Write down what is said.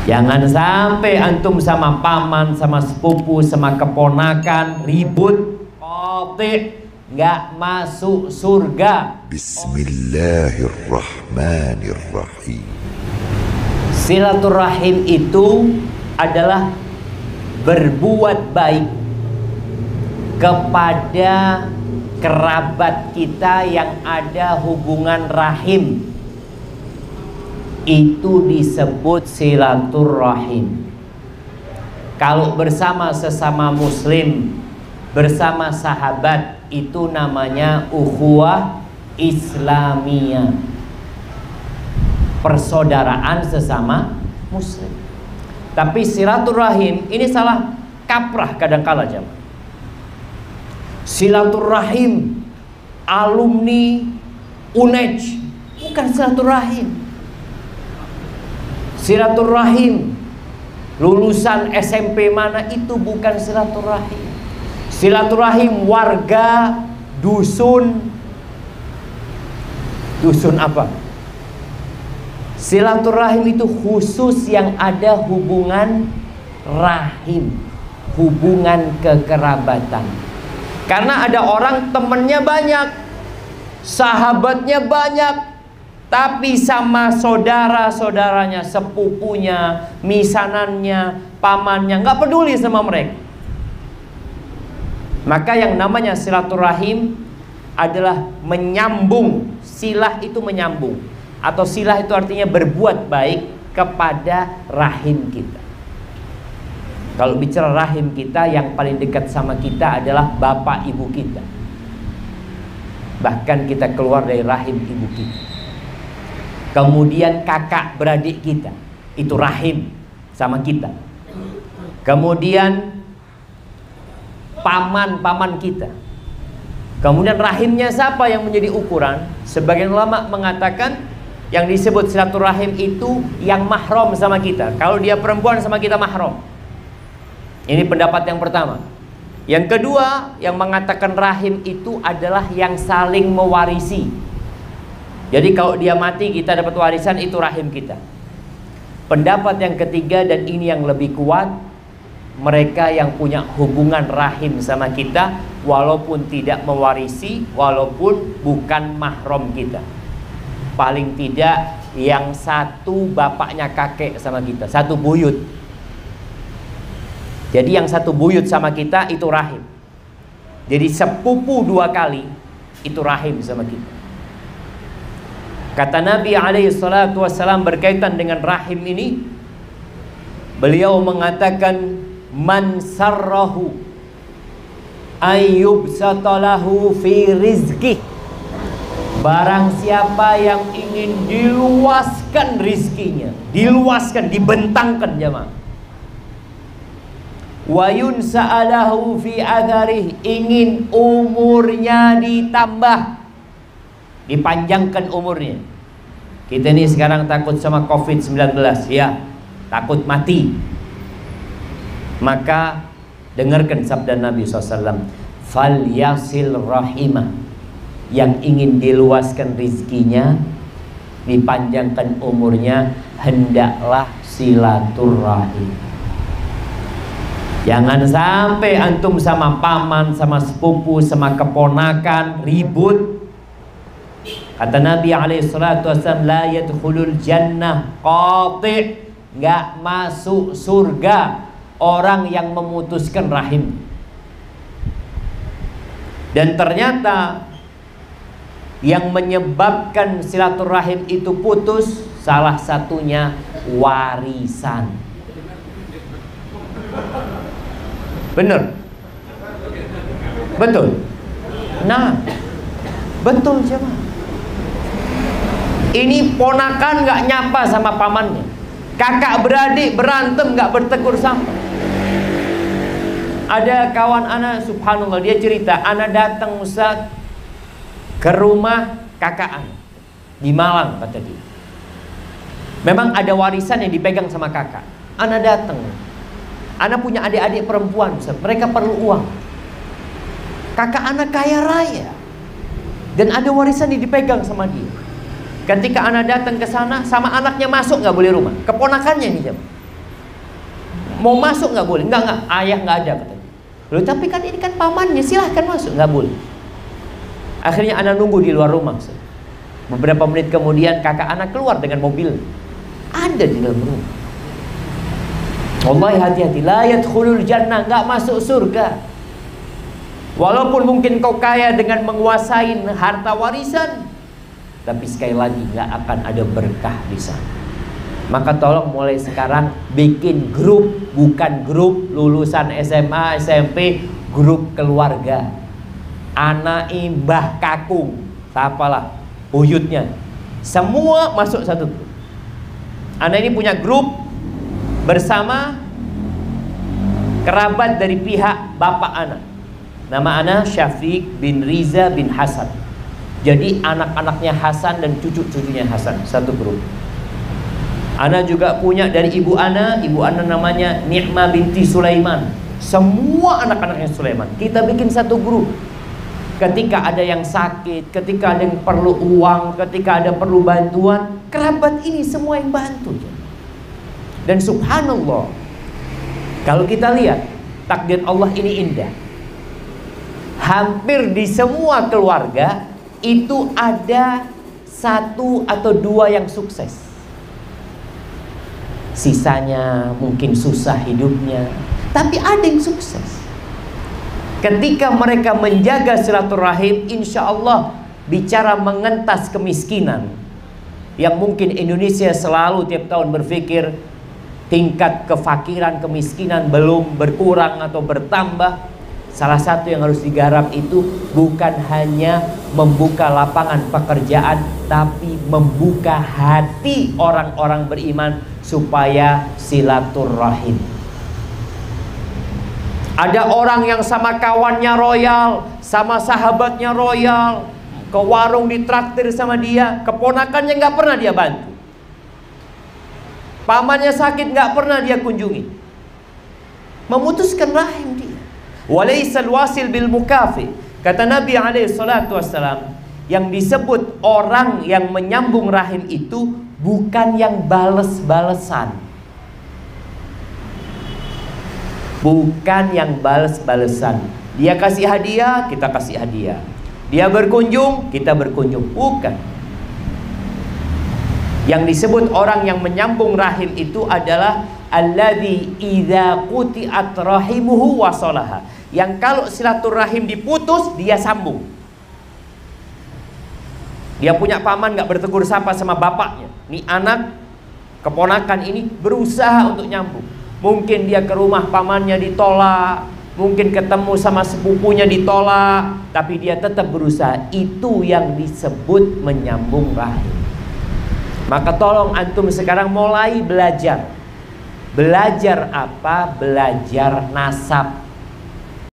Jangan sampai antum sama paman, sama sepupu, sama keponakan ribut, qati', nggak masuk surga. Bismillahirrahmanirrahim. Silaturahim itu adalah berbuat baik kepada kerabat kita yang ada hubungan rahim. Itu disebut silaturahim. Kalau bersama sesama muslim, bersama sahabat, itu namanya ukhuwah islamiyah, persaudaraan sesama muslim. Tapi silaturahim ini salah kaprah kadang-kala jemaah. Silaturahim alumni UNEJ bukan silaturahim. Silaturahim lulusan SMP mana, itu bukan silaturahim. Silaturahim warga dusun. Dusun apa? Silaturahim itu khusus yang ada hubungan rahim, hubungan kekerabatan. Karena ada orang temennya banyak, sahabatnya banyak, tapi sama saudara-saudaranya, sepupunya, misanannya, pamannya nggak peduli sama mereka. Maka yang namanya silaturahim adalah menyambung. Silah itu menyambung, atau silah itu artinya berbuat baik kepada rahim kita. Kalau bicara rahim kita, yang paling dekat sama kita adalah bapak ibu kita. Bahkan kita keluar dari rahim ibu kita. Kemudian kakak beradik kita, itu rahim sama kita. Kemudian paman-paman kita. Kemudian rahimnya siapa yang menjadi ukuran? Sebagian ulama mengatakan yang disebut silaturahim itu yang mahram sama kita. Kalau dia perempuan sama kita mahram. Ini pendapat yang pertama. Yang kedua, yang mengatakan rahim itu adalah yang saling mewarisi. Jadi kalau dia mati kita dapat warisan, itu rahim kita. Pendapat yang ketiga, dan ini yang lebih kuat, mereka yang punya hubungan rahim sama kita walaupun tidak mewarisi, walaupun bukan mahram kita. Paling tidak yang satu bapaknya kakek sama kita, satu buyut. Jadi yang satu buyut sama kita itu rahim. Jadi sepupu dua kali itu rahim sama kita. Kata Nabi SAW berkaitan dengan rahim ini, beliau mengatakan, man sarrahu ayyubsatalahu fi rizqih, barang siapa yang ingin diluaskan rizkinya, diluaskan, dibentangkan jemaah, wa yunsa'alahu fi atharih, ingin umurnya ditambah, dipanjangkan umurnya. Kita ini sekarang takut sama COVID-19, ya, takut mati. Maka dengarkan sabda Nabi SAW, fal yasil rahimah, yang ingin diluaskan rizkinya, dipanjangkan umurnya, hendaklah silaturahim. Jangan sampai antum sama paman, sama sepupu, sama keponakan ribut. Kata Nabi SAW, la yadkhulul jannah qati', nggak masuk surga orang yang memutuskan rahim. Dan ternyata yang menyebabkan silaturahim itu putus, salah satunya warisan. Bener? Betul? Nah, betul jemaah. Ini ponakan nggak nyapa sama pamannya, kakak beradik berantem nggak bertegur sapa. Ada kawan anak, subhanallah, dia cerita, anak datang Ustaz ke rumah kakak anak di Malang, kata dia. Memang ada warisan yang dipegang sama kakak. Anak datang, anak punya adik-adik perempuan Ustaz, mereka perlu uang. Kakak anak kaya raya dan ada warisan yang dipegang sama dia. Ketika anak datang ke sana, sama anaknya masuk nggak boleh rumah, keponakannya ini jemaah. Mau masuk nggak boleh. Enggak, ayah nggak ada katanya. Loh, tapi kan ini kan pamannya, silahkan masuk. Nggak boleh. Akhirnya anak nunggu di luar rumah. Beberapa menit kemudian kakak anak keluar dengan mobil. Ada di dalam rumah. Wallahi, hati-hati. La yadkhulul jannah, nggak masuk surga. Walaupun mungkin kau kaya dengan menguasai harta warisan, tapi sekali lagi nggak akan ada berkah di sana. Maka tolong mulai sekarang bikin grup, bukan grup lulusan SMA, SMP, grup keluarga. Anak Mbah Kakung, apalah buyutnya, semua masuk satu grup. Anak ini punya grup bersama kerabat dari pihak bapak anak. Nama anak Syafiq bin Riza bin Hasan. Jadi anak-anaknya Hasan dan cucu-cucunya Hasan, satu grup. Ana juga punya dari ibu Ana namanya Ni'mah binti Sulaiman. Semua anak-anaknya Sulaiman. Kita bikin satu grup. Ketika ada yang sakit, ketika ada yang perlu uang, ketika ada perlu bantuan, kerabat ini semua yang bantu. Dan subhanallah, kalau kita lihat takdir Allah ini indah. Hampir di semua keluarga itu ada satu atau dua yang sukses. Sisanya mungkin susah hidupnya, tapi ada yang sukses. Ketika mereka menjaga silaturahim, insya Allah bicara mengentas kemiskinan, yang mungkin Indonesia selalu tiap tahun berpikir tingkat kefakiran, kemiskinan belum berkurang atau bertambah. Salah satu yang harus digarap itu bukan hanya membuka lapangan pekerjaan, tapi membuka hati orang-orang beriman supaya silaturahim. Ada orang yang sama kawannya royal, sama sahabatnya royal, ke warung ditraktir sama dia, keponakannya nggak pernah dia bantu, pamannya sakit nggak pernah dia kunjungi. Memutuskan rahim dia. Walaisal wasil bil mukafi. Kata Nabi alaihi salatu wassalam, yang disebut orang yang menyambung rahim itu bukan yang bales-balesan. Bukan yang bales-balesan. Dia kasih hadiah, kita kasih hadiah. Dia berkunjung, kita berkunjung. Bukan. Yang disebut orang yang menyambung rahim itu adalah alladzi idza quti'at rahimuhu wasalaha. Yang kalau silaturahim diputus, dia sambung. Dia punya paman nggak bertegur sapa sama bapaknya. Nih anak keponakan ini berusaha untuk nyambung. Mungkin dia ke rumah pamannya ditolak, mungkin ketemu sama sepupunya ditolak, tapi dia tetap berusaha. Itu yang disebut menyambung rahim. Maka tolong antum sekarang mulai belajar. Belajar apa? Belajar nasab.